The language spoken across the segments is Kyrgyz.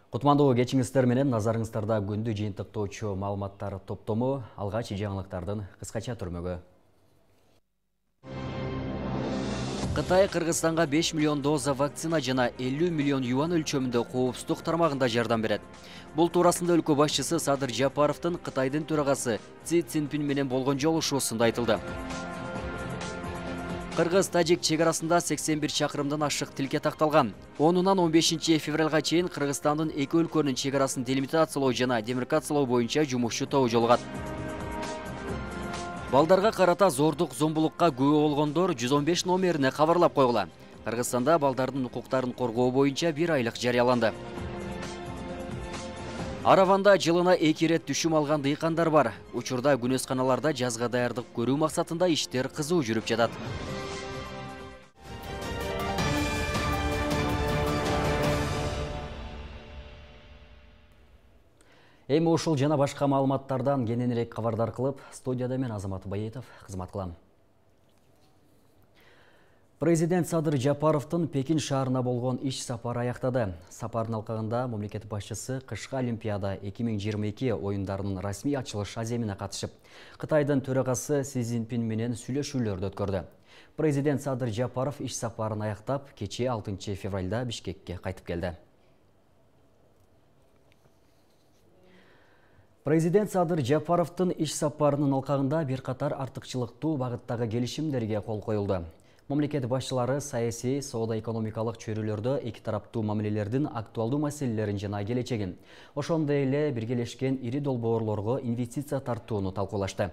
Кутмандуу кечиңиздер менен назарыңыздарда күндү жыйынтыктоочу маалыматтар топтому алгач жаңылыктардын кыскача түрмөгү. Кытай Кыргызстанга 5 миллион доза вакцина жана 50 миллион юан өлчөмүндө коопсуздук тармагында жардам берет. Бул туурасында өлкө башчысы Садыр Жапаровдун Кытайдын төрагасы Си Цзиньпин менен болгон жолугушуусунда айтылды. Кыргыз-Тажик чегарасында 81 чакырымдан ашык тилке такталган. 10-нан 15 февралга чейин Кыргызстандын эки өлкөнүн чегарасын делимитациялоо жана демаркациялоо боюнча жумушчу тобу жолугат. Балдарга карата зордук зомбулукка күбө болгондор 115 номерине кабарлап койгула. Кыргызстанда балдардын укуктарын коргоо боюнча 1 айлык жарыяланды. Араванда жылына 2 рет түшүм алган дыйкандар бар. Учурда күнөсканаларда жазга даярдык көрүү максатында иштер кызуу жүрүп жатат. Эми ушул жана башка маалыматтардан кененирээк кабардар кылып, студияда мен Азамат Баетов кызмат кылам. Президент Садыр Жапаровдун Пекин шаарына болгон иш сапары аяктады. Сапардын алкагында мамлекет башчысы кышкы Олимпиада 2022 оюндарынын расмий ачылыш аземине катышып, Кытайдын төрагасы Си Цзиньпин менен сүйлөшүүлөрдү өткөрдү. Президент Садыр Жапаров иш сапарын аяктап, кечээ 6 февралда Бишкекке кайтып келди. Президент Садыр Жапаровдун иш сапарынын алкагында бир катар артыкчылыктуу багыттагы келишимдерге кол коюлду. Мамлекет башчылары саясий, соода-экономикалык чөйрөлөрдө эки тараптуу мамилелердин актуалдуу маселелерин жана келечегин, ошондой эле биргелешкен ири долбоорлорго инвестиция тартууну талкуулашты.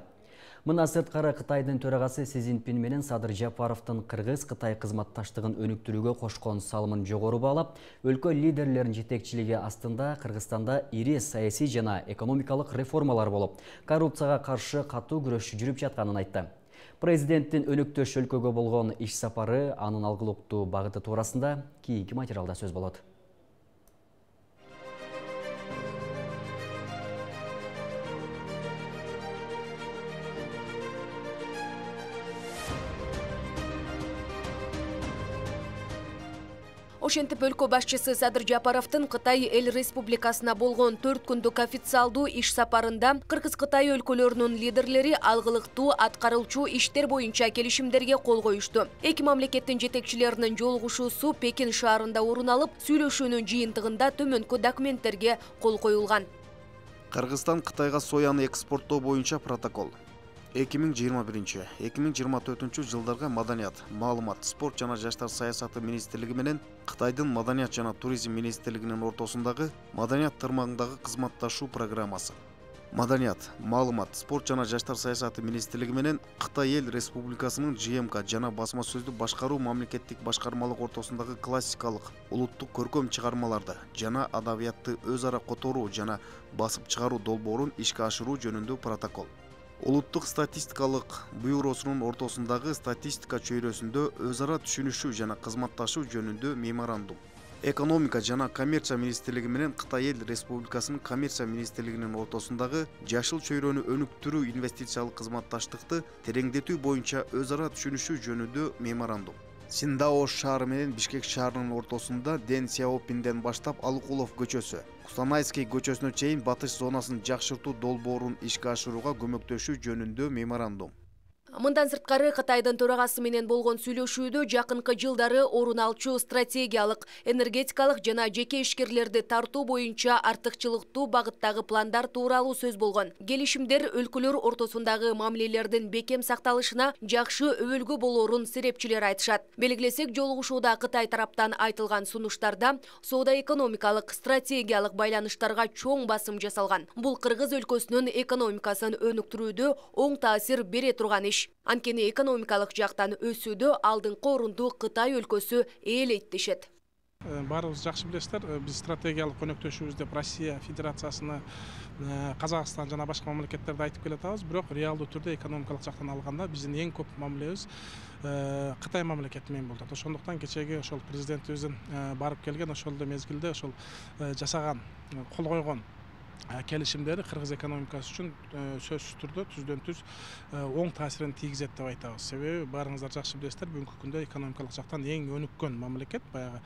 Мына сырткары Кытайдын төрагасы Си Цзиньпин менен Садыр Жапаровдун Кыргыз-Кытай кызматташтыгын өнүктүрүүгө кошкон салымын жогору баалап, өлкө лидерлеринин жетекчилиги астында Кыргызстанда ири саясий жана экономикалык реформалар болуп, коррупцияга каршы катуу күрөш жүрүп жатканын айтты. Президенттин өнөктөш өлкөгө болгон иш сапары, анын алгылыктуу багыты туурасында кийинки материалда сөз болот. Ошентип өлкө башчысы Садыр Жапаровдун Кытай эл республикасына болгон 4 күндүк официалдуу иш сапарында Кыргыз-Кытай өлкөлөрүнүн лидерлери алгылыктуу аткарылчу иштер боюнча келишимдерге кол коюшту. Эки мамлекеттин жетекчилеринин жолугушуусу Пекин шаарында орун алып, сүйлөшүүнүн жыйынтыгында төмөнкү документтерге кол коюлган. Кыргызстан Кытайга сояны экспорттоо боюнча протокол. 2021-2024 жылдарга маданият, маалымат, спорт жана жаштар саясаты министрлиги менен Кытайдын маданият жана туризм министрлигинин ортосундагы маданият тармагындагы кызматташуу программасы. Маданият, маалымат, спорт жана жаштар саясаты министрлиги менен Кытай эл республикасынын ЖМК жана басма сөздү башкаруу мамлекеттик башкармалык ортосундагы классикалык улуттук көркөм чыгармаларды жана адабиятты өз ара которуу жана басып чыгаруу долбоорун ишке ашыруу жөнүндө протокол. Улуттук статистикалык бюросунун ортосундагы статистика чөйрөсүндө өз ара түшүнүшүү жана кызматташуу жөнүндө меморандум. Экономика жана коммерция министрлиги менен Кытай эл республикасынын коммерция министрлигинин ортосундагы жашыл чөйрөнү өнүктүрүү инвестициялык кызматташтыкты тереңдетүү боюнча өз ара түшүнүшүү жөнүндө меморандум. Синдао шаары менен Бишкек шаарынын ортосунда Дэн Сяопинден баштап Алыкулов көчөсү, Кустанайский көчөсүнө чейин батыш зонасын жакшыртуу долбоорун ишке ашырууга көмөктөшүү жөнүндө меморандум. Мындан сырткары Кытайдын төрагасы менен болгон сүйлөшүүдө жакынкы жылдары орун алчу стратегиялык, энергетикалык жана жеке ишкерлерди тартуу боюнча артыкчылыктуу багыттагы пландар тууралуу сөз болгон. Келишимдер өлкөлөр ортосундагы мамилелердин бекем сакталышына жакшы өбөлгө болоорун серепчилер айтышат. Белгилесек, жолугушууда Кытай тараптан айтылган сунуштарда соода-экономикалык, стратегиялык байланыштарга чоң басым жасалган. Бул Кыргыз өлкөсүнүн экономикасын өнүктүрүүдө оң таасир бере турган иш. Анткени экономикалык жактан өсүүдө алдыңкы орунду Кытай өлкөсү ээлейт дешет. Баарыбыз жакшы билесиздер, биз стратегиялык өнөктөшүүбүз деп Россия Федерациясына, Казакстан жана башка мамлекеттерди айтып келатабыз, бирок реалдуу түрдө экономикалык жактан алганда биздин эң көп мамилебиз Кытай мамлекети менен болот. Ошондуктан кечеги ошол президентибиздин барып келген ошол мезгилде ошол жасаган, кол койгон келишимдери кыргыз экономикасы үчүн сөзсүз түрдө түздөн түз оң таасирин тийгизет деп айтабыз. Себеби баарыңыздар жакшы билесиздер, бүгүнкү күндө экономикалык жактан эң өнүккөн мамлекет баягы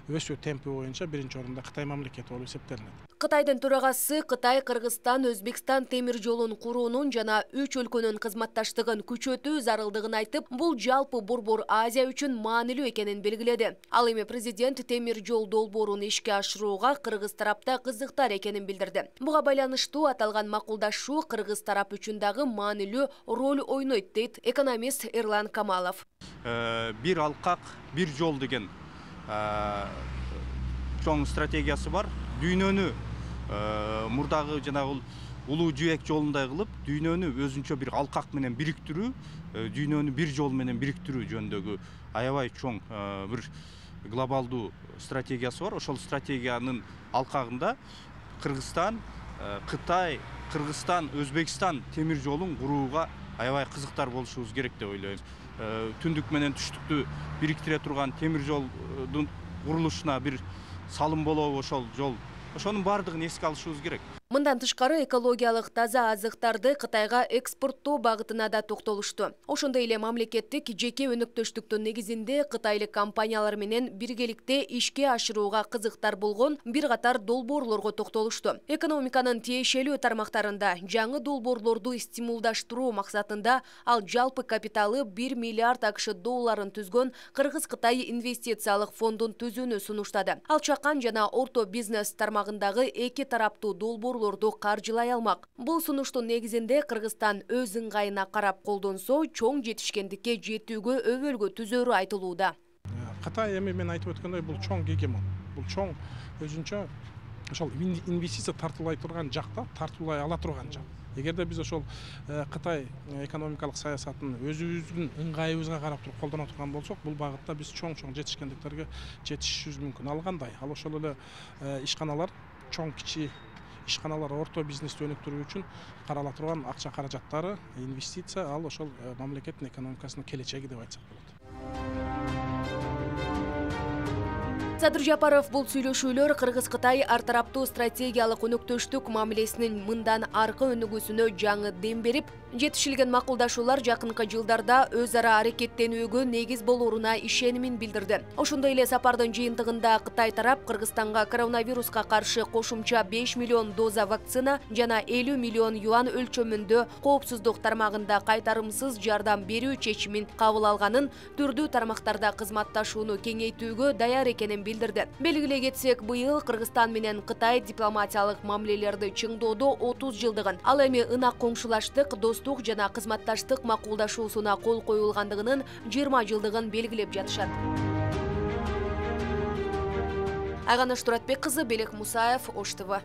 өсүү темпи боюнча биринчи орунда Кытай мамлекети болуп эсептелинет. Кытайдын төрагасы Кытай, Кыргызстан, Өзбекстан темир жолун куруунун жана үч өлкөнүн кызматташтыгын күчөтүү зарылдыгын айтып, бул жалпы Борбор Азия үчүн маанилүү экенин белгиледи. Ал эми президент темир жол долбоорун ишке ашырууга кыргыз тарапта кызыктар экенин билдирди. Буга байланыштуу аталган макулдашуу кыргыз тарап үчүн дагы маанилүү роль ойнойт дейт экономист Эрлан Камалов. Бир алкак, бир жол деген чоң стратегиясы бар. Дүйнөнү мурдагы жанагы улуу жибек жолундай кылып, дүйнөнү өзүнчө бир алкак менен бириктирүү, дүйнөнү бир жол менен бириктирүү жөнүндөгү аябай чоң бир глобалдуу стратегиясы бар. Ошол стратегиянын алкагында Кыргызстан, Кытай, Кыргызстан, Өзбекстан темир жолун курууга аябай кызыктар болушубуз керек деп ойлойм. Түндүк менен түштүктү бириктире турган темир жолдун курулушуна бир салым болобу ошол жол. Ошонун бардыгын эске алышыбыз керек. Мындан тышкары экологиялык таза азыктарды Кытайга экспорттоо багытына да токтолушту. Ошондой эле мамлекеттик жеке өнөктөштүктүн негизинде кытайлык компаниялар менен биргеликте ишке ашырууга кызыктар болгон бир катар долбоорлорго токтолушту. Экономиканын тиешелүү тармактарында жаңы долбоорлорду стимулдаштыруу максатында ал жалпы капиталы 1 миллиард АКШ долларын түзгөн Кыргыз-Кытай инвестициялык фондун түзүүнү сунуштады. Ал чакан жана орто бизнес тармагындагы эки тараптуу долбоорлорду каржылай алмак. Бул сунуштун негизинде Кыргызстан өз ыңгайына карап колдонсо, чоң жетишкендикке жетүүгө өбөлгө түзөрү айтылууда. Кытай эми мен айтып өткөндөй бул чоң гегемон. Бул чоң өзүнчө ошол инвестиция тартуулай турган жакта, тартуулай ала турган жак. Эгерде биз ошол Кытай экономикалык саясатын өзүбүздүн ыңгайыбызга карап туруп колдоно турган болсок, бул багытта биз чоң жетишкендиктерге жетишишибиз мүмкүн. Ал кандай? Ал ошол эле ишканалар, чоң кичи ишканалар орто бизнести өнүктүрүү үчүн карала турган акча каражаттары, инвестиция, ал ошол мамлекеттин экономикасынын келечеги деп айтсак болот. Садыр Жапаров бул сүйлөшүүлөр Кыргыз-Кытай ар тараптуу стратегиялык өнөктөштүк мамилесинин мындан аркы өнүгүүсүнө жаңы дем берип, жетишилген макулдашуулар жакынкы жылдарда өз ара аракеттенүүгө негиз болоруна ишенимин билдирди. Ошондой эле сапардын жыйынтыгында Кытай тарап Кыргызстанга коронавируска каршы кошумча 5 миллион доза вакцина жана 50 миллион юан өлчөмүндө коопсуздук тармагында кайтарымсыз жардам берүү чечимин кабыл алганын, түрдүү тармактарда кызматташууну кеңейтүүгө даяр экенин билдирди. Белгилей кетсек, быйыл Кыргызстан менен Кытай дипломатиялык мамилелерди чыңдоодо 30 жылдыгын, ал эми ынак коңшулаштык, достук жана кызматташтык макулдашуусуна кол коюлгандыгынын 20 жылдыгын белгилеп жатышат. Айганыш Туратбек кызы, Белек Мусаев, Ош ТВ.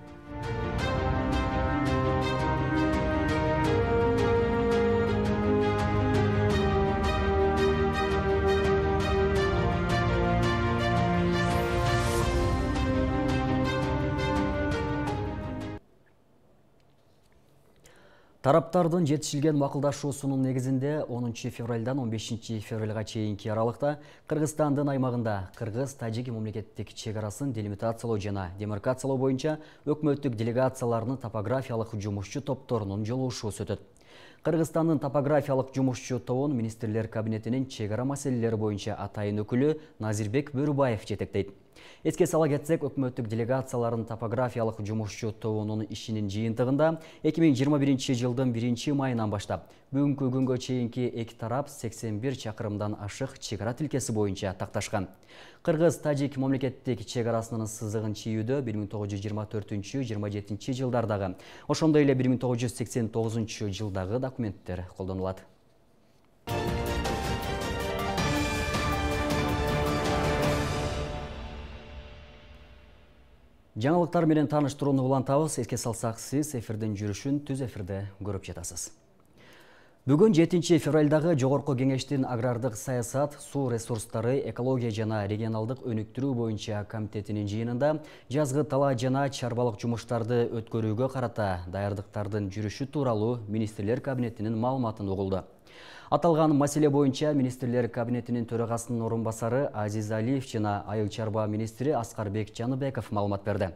Тараптардын жетишилген макулдашуусунун негизинде 10 февралдан 15 февралга чейинки аралыкта Кыргызстандын аймагында Кыргыз-Тажик мамлекеттик чегарасын делимитациялоо жана демаркациялоо боюнча өкмөттүк делегацияларынын топографиялык жумушчу топторунун жолугушуусу өтөт. Кыргызстандын топографиялык жумушчу тобун министрлер кабинетинин чегара маселелери боюнча атайын өкүлү Назирбек Бөрүбаев жетектейт. Эске сала кетсек, өкмөттүк делегацияларын топографиялык жумушчу тобунун ишинин жыйынтыгында 2021 жылдын 1 майынан баштап бүгүнкү күнгө чейинки эки тарап 81 чакырымдан ашык чегара тилкеси боюнча такташкан. Кыргыз-Тажик мамлекеттик чегарасынын сызыгын чийүүдө 1924-27 жылдардагы, ошондой эле 1989 жылдагы документтер колдонулат. Жаңылыктар менен тааныштырууну улантабыз. Эске салсак, сиз эфирдин жүрүшүн түз эфирде көрүп жатасыз. Бүгүн 7 февралдагы Жогорку Кеңештин агрардык саясат, суу ресурстары, экология жана регионалдык өнүктүрүү боюнча комитетинин жыйынында жазгы талаа жана чарбалык жумуштарды өткөрүүгө карата даярдыктардын жүрүшү тууралуу министрлер кабинетинин маалыматын угулду. Аталған маселе боюнча министрлер кабинетинин төрагасынын орунбасары Азиз Алиев жана айыл чарба министри Аскарбек Жаныбеков маалымат берди.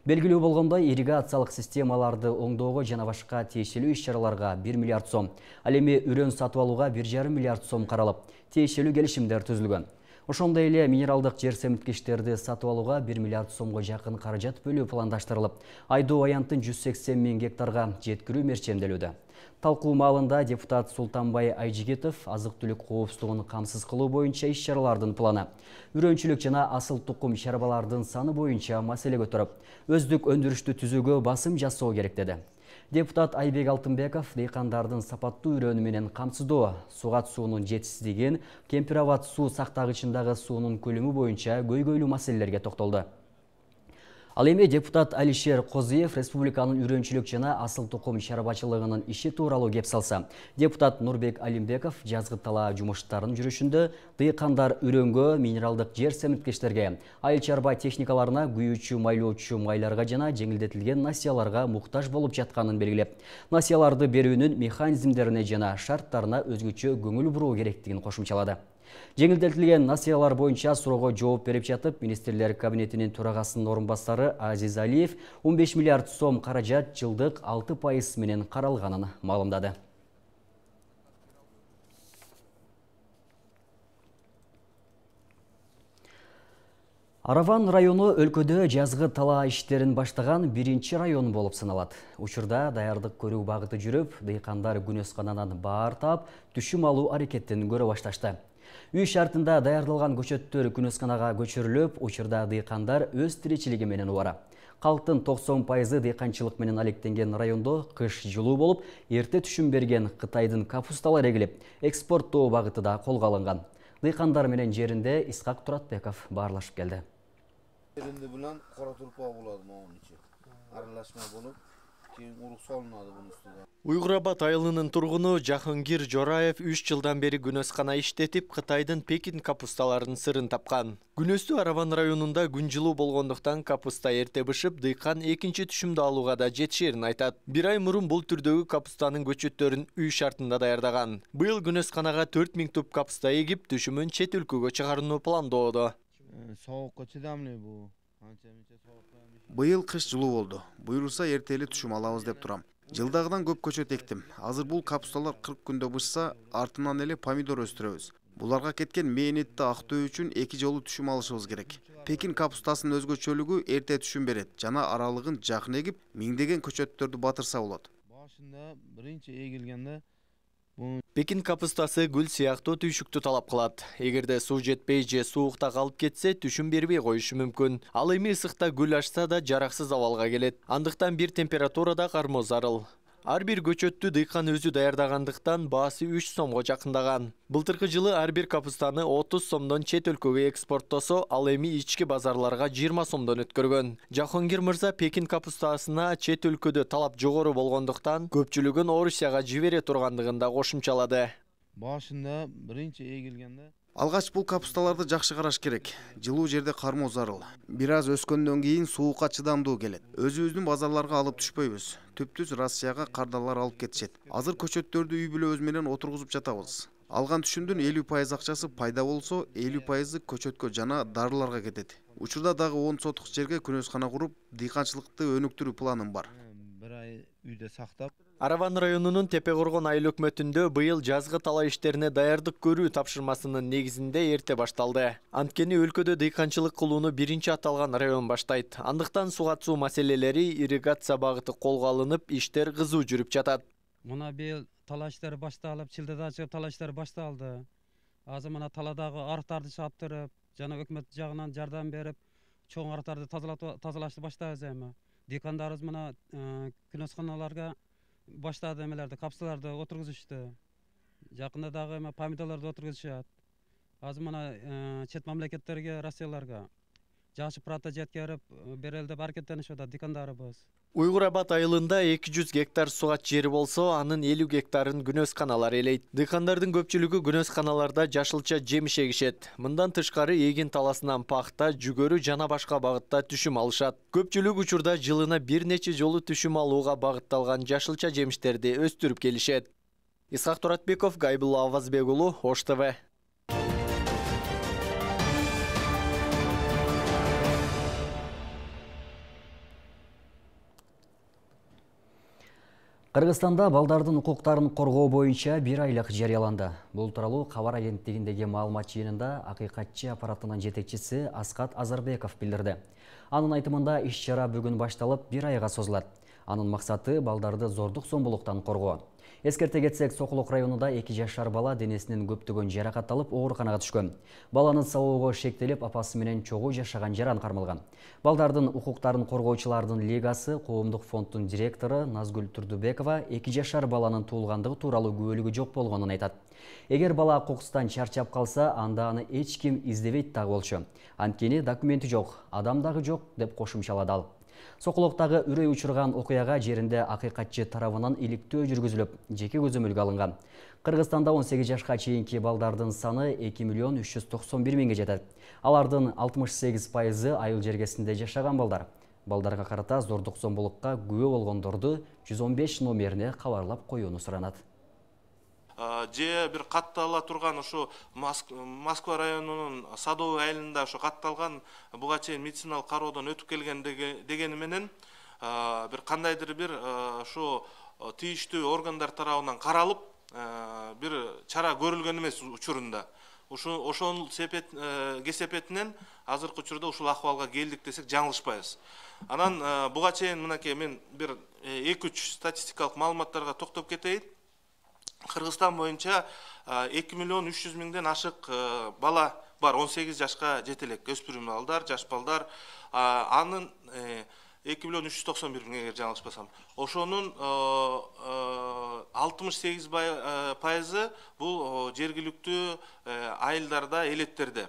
Белгилүү болгондой, ирригациялык системаларды оңдоого жана башка тиешелүү иш-чараларга 1 миллиард сом, ал эми үрөн сатып алууга 1,5 миллиард сом каралып, тиешелүү келишимдер түзүлгөн. Ошондой эле минералдык жер семирткичтерди сатып алууга 1 миллиард сомго жакын каражат бөлүү пландаштырылып, айдоо аянтын 180 000 гектарга жеткирүү мерчемделүүдө. Талкуу маалында депутат Султанбай Айжигитов азык-түлүк коопсуздугун камсыз кылуу боюнча иш-чаралардын планы, үрөнчүлүк жана асыл тукум чарбалардын саны боюнча маселе көтөрүп, өздүк өндүрүштү түзүүгө басым жасоо керек деди. Депутат Айбек Алтынбеков дыйкандардын сапаттуу үрөнү менен камсыздоо, сугат суунун жетишсиздигин, кемпирабад суу сактагычындагы суунун көлөмү боюнча көйгөйлүү маселелерге токтолду. Ал эми депутат Алишер Козыев республиканын үрөнчүлүк жана асыл тукум чарбачылыгынын иши тууралуу кеп салса, депутат Нурбек Алимбеков жазгы талаа жумуштарынын жүрүшүндө дыйкандар үрөнгө, минералдык жер семирткичтерге, айыл чарба техникаларына, күйүүчү, майлоочу майларга жана жеңилдетилген насыяларга муктаж болуп жатканын белгилеп, насыяларды берүүнүн механизмдерине жана шарттарына өзгөчө көңүл буруу керектигин кошумчалады. Жеңилдетилген насыялар боюнча суроого жооп берип жатып, министрлер кабинетинин төрагасынын орунбасары Азиз Алиев 15 миллиард сом каражат жылдык 6% менен каралганын маалымдады. Араван району өлкөдө жазгы талаа иштерин баштаган биринчи район болуп саналат. Учурда даярдык көрүү багыты жүрүп, дыйкандар күнөскананан баар таап, түшүм алуу аракетин көрө башташты. Үй шартында даярдалган көчөттөр күнөсканага көчүрүлүп, учурда дыйкандар өз тиричилиги менен убара. Калктын 90% дыйканчылык менен алектенген райондо кыш жылуу болуп, эрте түшүм берген Кытайдын капусталары эгилип, экспорттоо багыты да колго алынган. Дыйкандар менен жеринде Исхак Туратбеков баарлашып келди. Yerinde bilen kara turpa buladım onun için. Aralashma bulup, keyin uruk salınады bunun üstüne. Уйгурабад айылынын тургуну Жахангир Жораев 3 жылдан бери күнөскана иштетип, Кытайдын Пекин капусталарынын сырын тапкан. Күнөстүү Араван районунда күн жылуу болгондуктан капуста эрте бышып, дыйкан экинчи түшүмдү алууга да жетишерин айтат. Бир ай мурун бул түрдөгү капустанын көчөттөрүн үй шартында даярдаган. Быйыл күнөсканага 4000 туп капуста эгип, түшүмүн чет өлкөгө чыгарууну пландоодо. Soğukka çidamlı bu. Быйыл кыш жылуу болду. Буйрулса эртели түшүм алабыз деп турам. Жылдагыдан көп көчөт эктим. Азыр бул капусталар 40 күндө бышса, артынан эле помидор өстүрөбүз. Буларга кеткен мээнетти актөө үчүн 2 жолу түшүм алышыбыз керек. Пекин капустасынын өзгөчөлүгү эрте түшүм берет жана аралыгын жакын эгип, миңдеген көчөттөрдү батырса болот. Başında birinci egilgende Пекин капустасы гүл сыяктуу түйшүктү талап кылат. Эгерде суу жетпей же суукта калып кетсе, түшүм бербей коюшу мүмкүн. Ал эми ысыкта гүл ашса да жараксыз абалга келет. Андыктан бир температурада кармоо зарыл. Ар бир көчөттү дыйкан өзү даярдагандыктан баасы 3 сомго жакындаган. Былтыркы жылы ар бир капустаны 30 сомдон чет өлкөгө экспорттосо, ал эми ички базарларга 20 сомдон өткөргөн. Жахангир мырза Пекин капустасына чет өлкөдө талап жогору болгондуктан көпчүлүгүн Орусияга жибере тургандыгын да кошумчалады. Başında birinci egilgende Алгач бул капусталарды жакшы караш керек. Жылуу жерде кармоо зарыл. Бир аз өскөндөн кийин суукка чыдамдуу келет. Өзүбүздүн базарларга алып түшпөйбүз. Түптүз Россияга кардалар алып кетишет. Азыр көчөттөрдү үй бүлөбүз менен отургузуп жатабыз. Алган түшүмдүн 50% акчасы пайда болсо, 50% көчөткө жана дарыларга кетет. Учурда дагы 10 сотук жерге күнөскана куруп, дыйканчылыкты өнүктүрүү планым бар. bir ay үйde saktap. Араван районунун Тепе Коргон айыл өкмөтүндө быйыл жазгы талаа иштерине даярдык көрүү тапшырмасынын негизинде эрте башталды. Анткени өлкөдө дыйканчылык кылууну биринчи аталган район баштайт. Андыктан сугат суу маселелери, ирригация багыты колго алынып, иштер кызуу жүрүп жатат. Мына быйыл талаа иштери башталып, Чилдеда чыгып талаа иштери башталды. Азыр мына таладагы арыктарды чаптырып, жана өкмөт жагынан жардам берип, чоң арыктарды тазалашты баштайбыз эми. Дыйкандарыбыз мына күнөсканаларга баштады эмелерди, капсулаларды отургузушту. Жакында дагы эме помидорлорду отургузушат. Азыр мына чет мамлекеттерге, Россияларга жакшы продукт жеткирип берели деп аракеттенишип атат дыйкандарыбыз. Уйгурабад айылында 200 гектар сугат жери болсо, анын 50 гектарын күнөсканалар элейт. Дыйкандардын көпчүлүгү күнөсканаларда жашылча жемиш эгишет. Мындан тышкары эгин таласынан пахта, жүгөрү жана башка багытта түшүм алышат. Көпчүлүк учурда жылына бир нече жолу түшүм алууга багытталган жашылча жемиштерди өстүрүп келишет. Исхак Торатбеков, Гайбулла Авазбегулу, Ош ТВ. Кыргызстанда балдардын укуктарын коргоо боюнча 1 айлык жарыяланды. Бул тууралуу Кабар агенттигиндеги маалымат жыйынында Акыйкатчы аппаратынын жетекчиси Аскат Азарбеков билдирди. Анын айтымында иш-чара бүгүн башталып 1 айга созулат. Анын максаты балдарды зордук зомбулуктан коргоо. Эскерте кетсек, Сокулук районунда 2 жашар бала денесинен көптөгөн жаракат алып ооруканага түшкөн. Баланын саулыгы шектелип, апасы менен чогуу жашаган жаран кармалган. Балдардын укуктарын коргоочулардын лигасы коомдук фонддун директору Назгүл Турдубекова 2 жашар баланын туулгандыгы тууралуу күбөлүгү жок болгонун айтат. Эгер бала кокустан чарчап калса, анда аны эч ким издебейт дагы болчу. Анткени документи жок, адам дагы жок, деп кошумчалады ал. Сокулуктагы үрөй учурган окуяга жеринде акыйкатчы тарабынан иликтөө жүргүзүлүп, жеке көзөмөлгө алынган. Кыргызстанда 18 жашка чейинки балдардын саны 2 миллион 391 миңге жетет. Алардын 68% айыл жергесинде жашаган балдар. Балдарга карата зордук зомбулукка күбө болгондорду 115 номерине кабарлап коюуну суранат. Же бир каттала турган ушу Москва районунун Садовый айылында ушу катталган буга чейин медициналык кароодон өтүп келген дегени менен бир кандайдыр бир ушу тийиштүү органдар тарабынан каралып бир чара көрүлгөн эмес учурунда. Ошол кесепетинен азыркы учурда ушул акыбалга келдик десек жаңылышпайбыз. Анан буга чейин мынакей мен бир 2-3 статистикалык маалыматтарга токтоп кетейин. Кыргызстан боюнча 2 миллион 300 миңден ашык бала бар, 18 жашка жетелек өспүрүм балдар, жаш балдар. Анын 2 миллион 391 миң эгер жаңылышпасам. Ошонун 68% бул жергиликтүү айылдарда, элеттерде.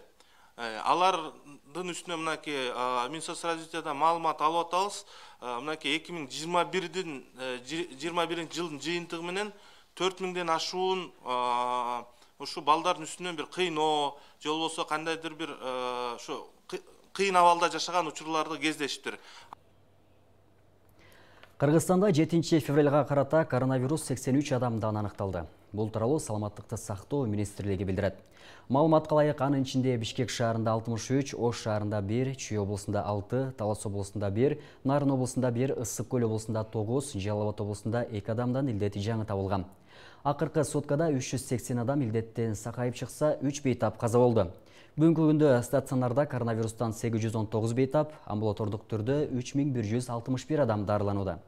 Алардын үстүнө мынакей Минсоцразвитияда маалымат алып атабыз. Мынакей 2021 жылдын жыйынтыгы менен 4 миңден ашуун ушу балдардын үстүнөн бир кыйноо, же болбосо кандайдыр бир ушу кыйын абалда жашаган учурларды кездешиптир. Кыргызстанда 7 февралга карата коронавирус 83 адамдан аныкталды. Бул тууралуу Саламаттыкты сактоо министрлиги билдирет. Маалыматка ылайык, анын ичинде Бишкек шаарында 63, Ош шаарында 1, Чүй облусунда 6, Талас облусунда 1, Нарын облусунда 1, Ысык көл облусунда 9, Жалал Абад облусунда 2 адамдан илдети жаңы табылган. Акыркы суткада 380 адам илдеттен сакайып чыкса, 3 бейтап каза болду. Бүгүнкү күндө стационарда коронавирустан 819 бейтап, амбулатордук түрдө 3161 адам дарыланууда.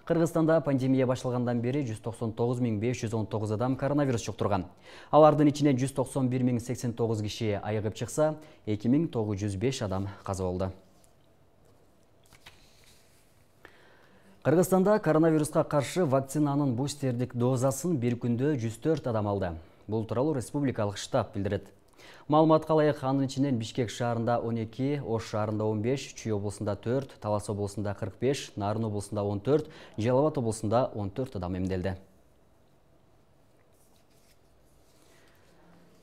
Кыргызстанда пандемия башталгандан бери 199.519 адам коронавирус жуктурган. Алардын ичинен 191.089 киши айыгып чыкса, 2905 адам каза болду. Кыргызстанда коронавируска каршы вакцинанын бустердик дозасын бир күндө 104 адам алды. Бул тууралуу республикалык штаб билдирет. Маалыматка ылайык, анын ичинен Бишкек шаарында 12, Ош шаарында 15, Чүй облусунда 4, Талас облусунда 45, Нарын облусунда 14, Жалал Абад облусунда 14 адам эмделди.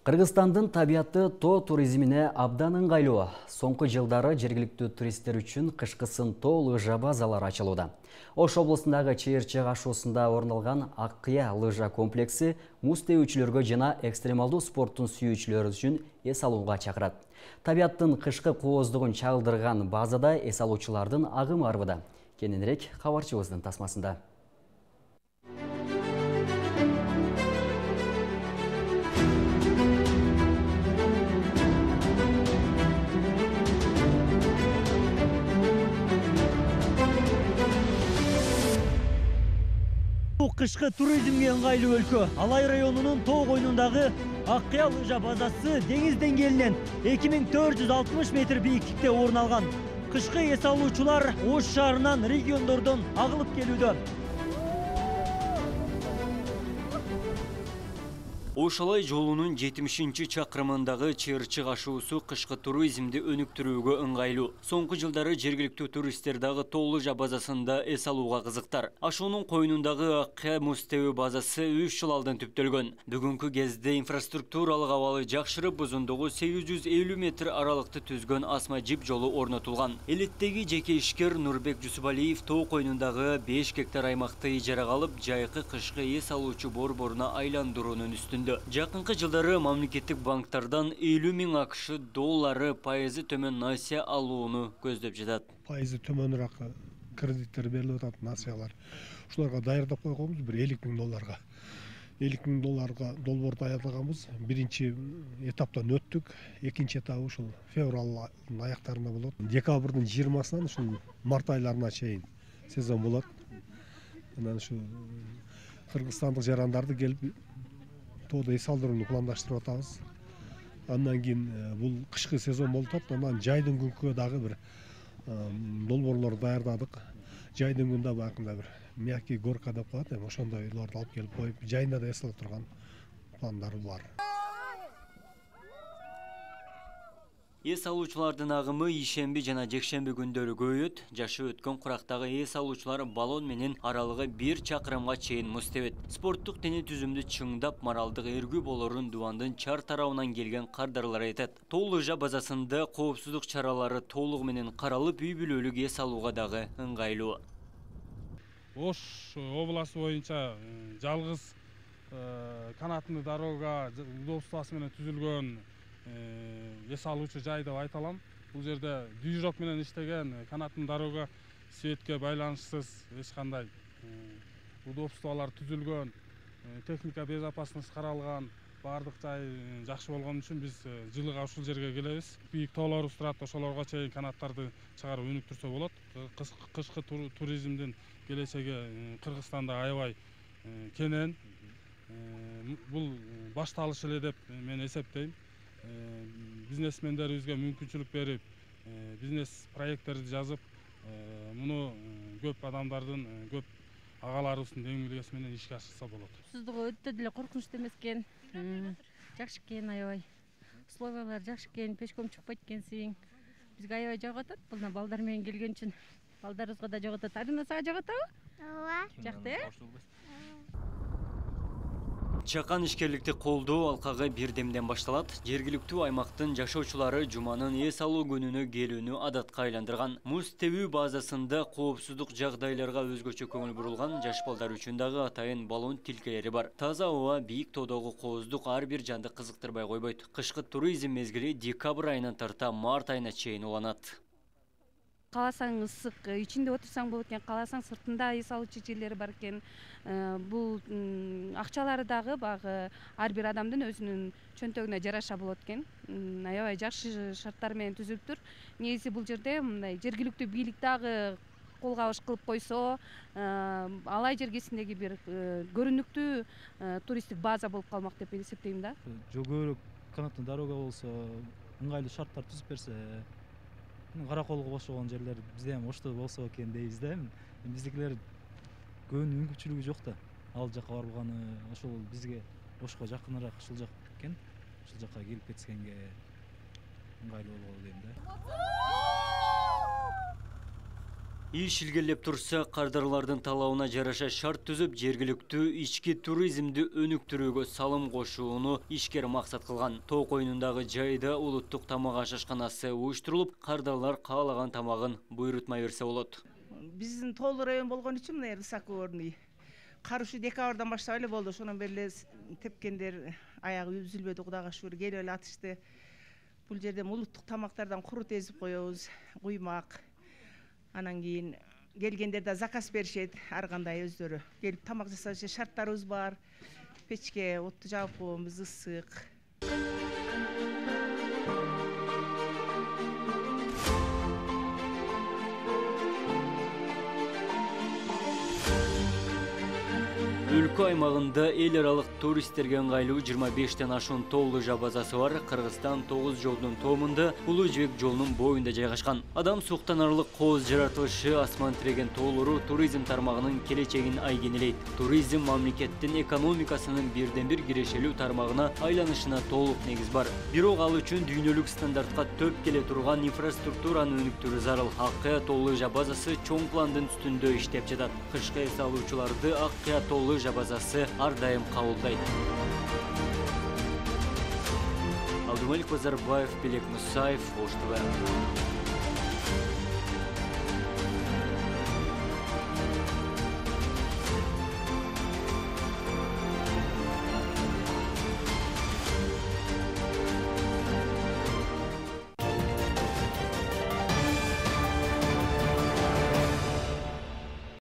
Кыргызстандын табияты тоо туризмине абдан ыңгайлуу. Соңку жылдары жергиликтүү туристтер үчүн кышкысын тоо лыжа базалары ачылууда. Ош облусундагы Чыйырчык ашуусунда орун алган Аккыя лыжа комплекси муз тебүүчүлөргө жана экстремалдуу спорттун сүйүүчүлөрү үчүн эс алууга чакырат. Табияттын кышкы кооздугун чагылдырган базада эс алуучулардын агымы арбыда. Кененирээк кабарчыбыздын тасмасында. Кышкы туризмге ыңгайлуу өлкө. Алай районунун тоо койнундагы Аккыя лыжа базасы деңиз деңгээлинен 2460 метр бийиктикте орун алган. Кышкы эс алуучулар Ош шаарынан, региондордон агылып келүүдө. Ошалай жолунун 70-чакырымындагы чыйырчык ашуусу кышкы туризмди өнүктүрүүгө ыңгайлуу. Соңку жылдары жергиликтүү туристтер дагы Тоолужа базасында эс алууга кызыктар. Ашуунун койнундагы Аккая муз тебүү базасы 3 жыл алдан түптөлгөн. Бүгүнкү кезде инфраструктуралык абалы жакшырып, узундугу 850 метр аралыкты түзгөн асма жип жолу орнотулган. Элеттеги жеке ишкер Нурбек Жусупалиев тоо койнундагы 5 гектар аймакты ижарага алып, жайкы кышкы эс алуучу борборуна айландыруунун үстүндө. Жакынкы жылдары мамлекеттик банктардан 50 000 АКШ доллары пайызы төмөн насия алууну көздөп жатат. Пайызы төмөнүрөөк кредиттер берилип атат, насиялар. Ушуларга даярдап койгонбуз бир 50 000 долларга. 50 000 долларга долбоор даярдаганбыз. Биринчи этаптан өттүк. Экинчи этабы ушул февралдын аяктарында болот. Декабрдын 20-сынан ушул март айларына чейин сезон болот. Анан ушу кыргызстандык жарандарды келип тоодо эс алдырууну пландаштырып атабыз. Андан кийин бул кышкы сезон болуп атат. Анан жайдын күнкү дагы бир долбоорлор даярдадык. Жайдын күндө бакында бир мягкий горка деп коет, ошондой үйлөрдү алып келип коюп, жайында да эс ала турган пландар бар. Эс алуучулардын агымы ишемби жана жекшемби күндөрү көбөйөт. Жашы өткөн курактагы эс алуучулар баллон менен аралыгы 1 чакырымга чейин муз тебет. Спорттук дене түзүмдү чыңдап, моралдык эргүү болорун Дубандын чар тарабынан келген кардарлар айтат. Тоолужа базасында коопсуздук чаралары толугу менен каралып, үй бүлөлүк эс алууга дагы ыңгайлуу. Ош областы боюнча жалгыз канатный дорога удобствосу менен түзүлгөн эс алуучу жай деп айта алам. Бул жерде движок менен иштеген канатный дорога светке байланышсыз эч кандай удобстволор түзүлгөн, техника безопасность каралган, баардык жай жакшы болгон үчүн биз жылыга ушул жерге келебиз. Бийик тоолорубуз турат, ошолорго чейин канаттарды чыгарып өнүктүрсө болот. Кышкы туризмдин келечеги Кыргызстанда аябай кенен. Бул башталыш эле деп мен эсептейм. Бизнесмендерибизге мүмкүнчүлүк берип, бизнес проекттерди жазып, муну көп адамдардын, көп агаларыбыздын демилгеси менен ишке ашырса болот. Сыздыгы өтө деле коркунучтуу эмес экен. Жакшы экен аябай. Условиялар жакшы экен, пешком чыкпайт экенсиң. Бизге аябай жагып атат. Бул балдар менен келген үчүн балдарыбызга да жагып атат. Арина сага жагып атабы? Ооба. Жакты, Чакан ишкерликти колдоо алкагы бирдемден башталат. Жергиликтүү аймактын жашоочулары жуманын эс алуу күнүнө келүүнү адатка айландырган. Муз тебүү базасында коопсуздук жагдайларга өзгөчө көңүл бурулган. Жаш балдар үчүн дагы атайын баллон тилкелери бар. Таза аба бийик тоодогу кооздук ар бир жанды кызыктырбай койбойт. Кышкы туризм мезгили декабрь айынан тарта март айына чейин уланат. Каласаң ысык, ичинде отурсаң болот экен, каласаң сыртында эс алуучу жерлери бар экен. Бул акчалары дагы багы ар бир адамдын өзүнүн чөнтөгүнө жараша болот экен. Аябай жакшы шарттар менен түзүлүптүр. Негизи бул жерде мындай жергиликтүү бийлик дагы кол кабыш кылып койсо, Алай жергесиндеги бир көрүнүктүү туристтик база болуп калмак деп эсептейм да. Жөгөрүк канатный дорога болсо, ыңгайлуу шарттар түзүп берсе, караколго кошулган жерлер бизде эми ошто болсо экен дейбиз да. Биздикилер көбүнүн мүмкүнчүлүгү жок да. Ал жака барганы ошол бизге Ошко жакыныраак ушул жак экен. Ушул жака келип кетишкенге ыңгайлуу болобу дейм да. Иш илгерлеп турса, кардарлардын талабына жараша шарт түзүп, жергиликтүү ички туризмди өнүктүрүүгө салым кошууну ишкер максат кылган. Тоо койнундагы жайда улуттук тамак ашашканасы уюштурулуп, кардарлар каалаган тамагын буйрутмай берсе болот. Биздин тоолуу район болгон үчүн мына высокогорный кар ушу декабрдан баштап эле болду. Ошондон бери эле тепкендер аягы үзүлбөдү, Кудайга шүгүр, келип эле атышты. Бул жерде улуттук тамактардан курут эзип коебуз, куймак. Анан кийин келгендер да заказ беришет, ар кандай өздөрү келип тамак жасашы шарттарыбыз бар. Печке отту жагып коебуз, ысык. өлкө аймагында эл аралык туристтерге ыңгайлуу 25тен ашуун тоолуу жа базасы бар. Кыргызстан 9 жолдун тоомунда Улуу Жибек жолунун боюнда жайгашкан. Адам суктанарлык кооз жаратылышы, асман тиреген тоолору туризм тармагынын келечегин айгинелейт. Туризм мамлекеттин экономикасынын бирден-бир кирешелүү тармагына айланышына толук негиз бар. Бирок ал үчүн дүйнөлүк стандартка төп келе турган инфраструктураны өнүктүрүү зарыл. Аккая тоолуу жа базасы чоң пландын үстүндө иштеп жатат. Кышкы эс алуучуларды Аккая тоолуу жа базасы ар дайым кабылдайт. Абдумалик Базарбаев, Белек Мусаев, Ош ТВ.